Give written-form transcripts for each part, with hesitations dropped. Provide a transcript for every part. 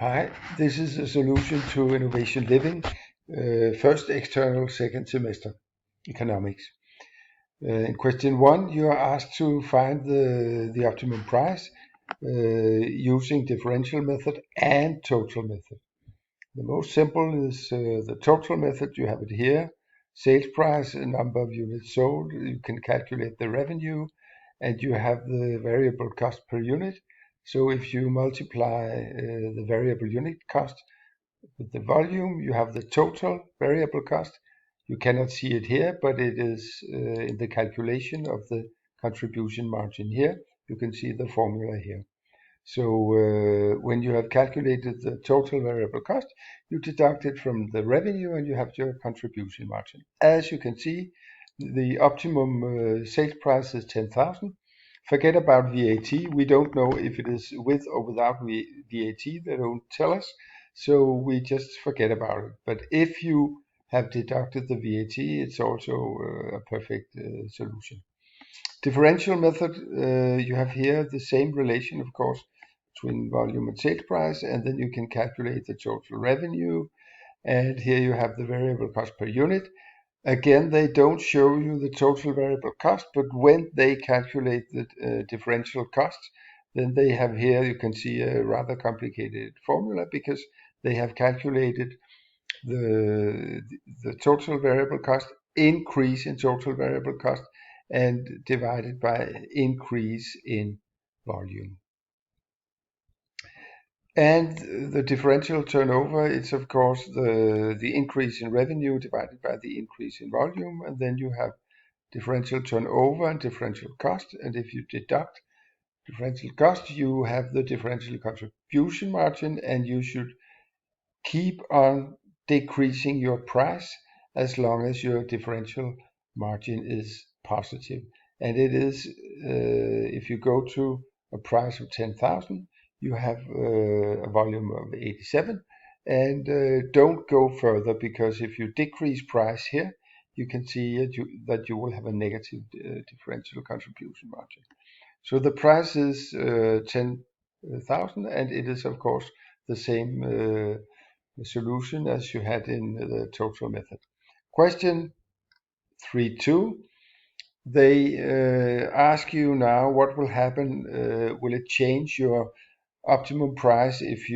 Hi, this is a solution to Innovation Living, first external, second semester economics. In question one, you are asked to find the optimum price using differential method and total method. The most simple is the total method. You have it here. Sales price, a number of units sold. You can calculate the revenue, and you have the variable cost per unit. So if you multiply the variable unit cost with the volume, you have the total variable cost. You cannot see it here, but it is in the calculation of the contribution margin here. You can see the formula here. So when you have calculated the total variable cost, you deduct it from the revenue and you have your contribution margin. As you can see, the optimum sales price is 10,000. Forget about VAT. We don't know if it is with or without VAT. They don't tell us. So we just forget about it. But if you have deducted the VAT, it's also a perfect solution. Differential method, you have here the same relation, of course, between volume and sales price, and then you can calculate the total revenue. And here you have the variable cost per unit. Again, they don't show you the total variable cost, but when they calculate the differential costs, then they have here, you can see a rather complicated formula because they have calculated the, the total variable cost, increase in total variable cost, and divided by increase in volume. And the differential turnover, it's of course the increase in revenue divided by the increase in volume, and then you have differential turnover and differential cost. And if you deduct differential cost, you have the differential contribution margin, and you should keep on decreasing your price as long as your differential margin is positive. And it is, if you go to a price of 10,000, you have a volume of 87, and don't go further, because if you decrease price here, you can see that you will have a negative differential contribution margin. So the price is 10,000, and it is of course the same solution as you had in the total method. Question 3.2. They ask you now what will happen. Will it change your optimum price if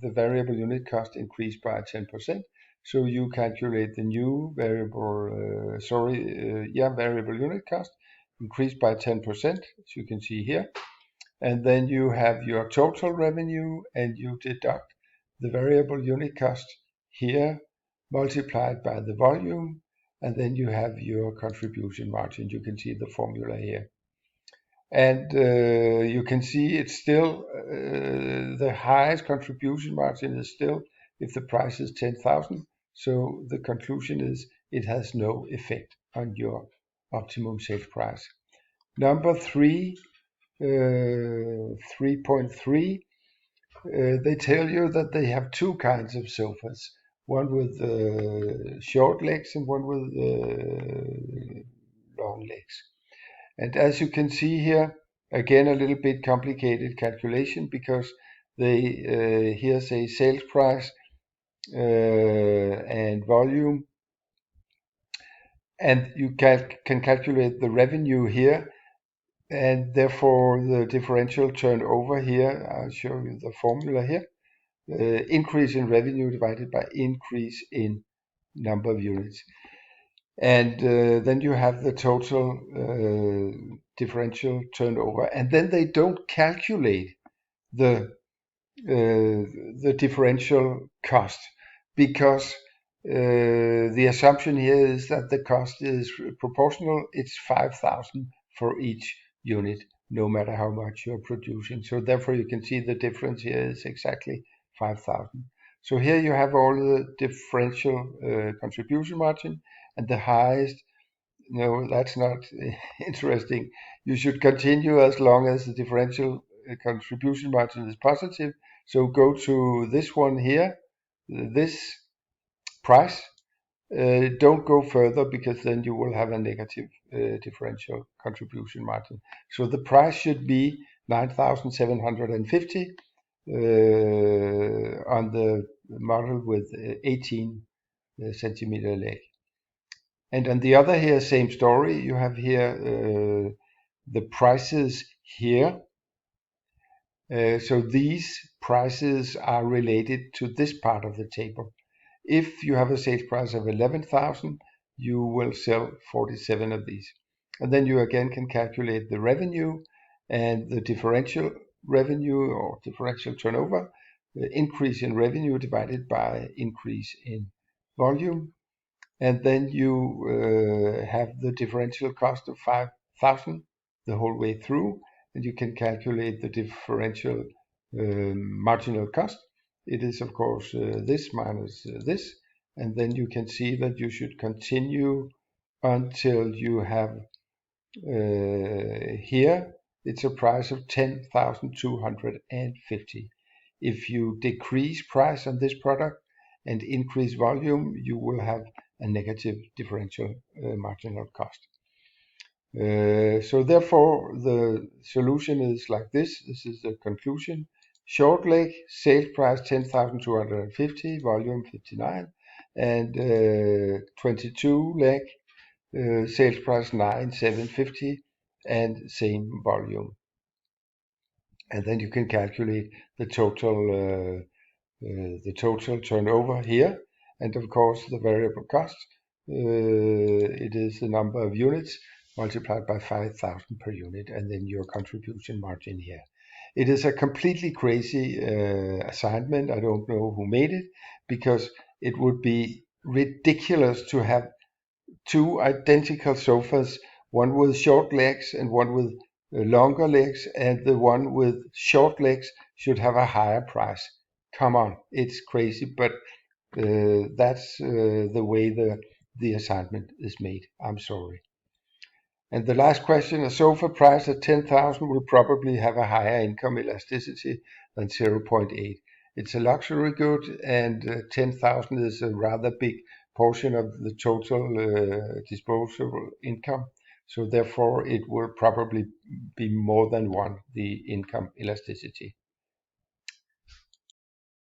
the variable unit cost increased by 10%? So you calculate the new variable unit cost increased by 10%, as you can see here, and then you have your total revenue, and you deduct the variable unit cost here multiplied by the volume, and then you have your contribution margin. You can see the formula here. And you can see it's still the highest contribution margin is still if the price is 10,000. So the conclusion is it has no effect on your optimum sales price. Number 3.3, they tell you that they have two kinds of sofas, one with short legs and one with long legs. And as you can see here, again, a little bit complicated calculation, because they here say sales price and volume, and you can calculate the revenue here, and therefore the differential turnover here. I'll show you the formula here. Increase in revenue divided by increase in number of units. And then you have the total differential turnover, and then they don't calculate the differential cost, because the assumption here is that the cost is proportional. It's 5,000 for each unit, no matter how much you're producing. So therefore you can see the difference here is exactly 5,000. So here you have all the differential contribution margin, and the highest. No, that's not interesting. You should continue as long as the differential contribution margin is positive. So go to this one here, this price. Don't go further, because then you will have a negative differential contribution margin. So the price should be 9,750, on the model with 18 centimeter leg. And on the other here, same story. You have here the prices here. So these prices are related to this part of the table. If you have a sales price of 11,000, you will sell 47 of these. And then you again can calculate the revenue and the differential revenue or differential turnover, the increase in revenue divided by increase in volume. And then you have the differential cost of 5,000 the whole way through, and you can calculate the differential marginal cost. It is of course this minus this, and then you can see that you should continue until you have here it's a price of 10,250. If you decrease price on this product and increase volume, you will have a negative differential marginal cost. So therefore, the solution is like this. This is the conclusion. Short leg, sales price 10,250, volume 59, and 22 leg, sales price 9,750, and same volume. And then you can calculate the total turnover here, and of course the variable cost. It is the number of units multiplied by 5,000 per unit, and then your contribution margin here. It is a completely crazy assignment. I don't know who made it, because it would be ridiculous to have two identical sofas, one with short legs and one with longer legs, and the one with short legs should have a higher price. Come on, it's crazy, but that's the way the assignment is made. I'm sorry. And the last question, a sofa priced at 10,000 will probably have a higher income elasticity than 0.8. It's a luxury good, and 10,000 is a rather big portion of the total disposable income. So therefore, it will probably be more than one, the income elasticity.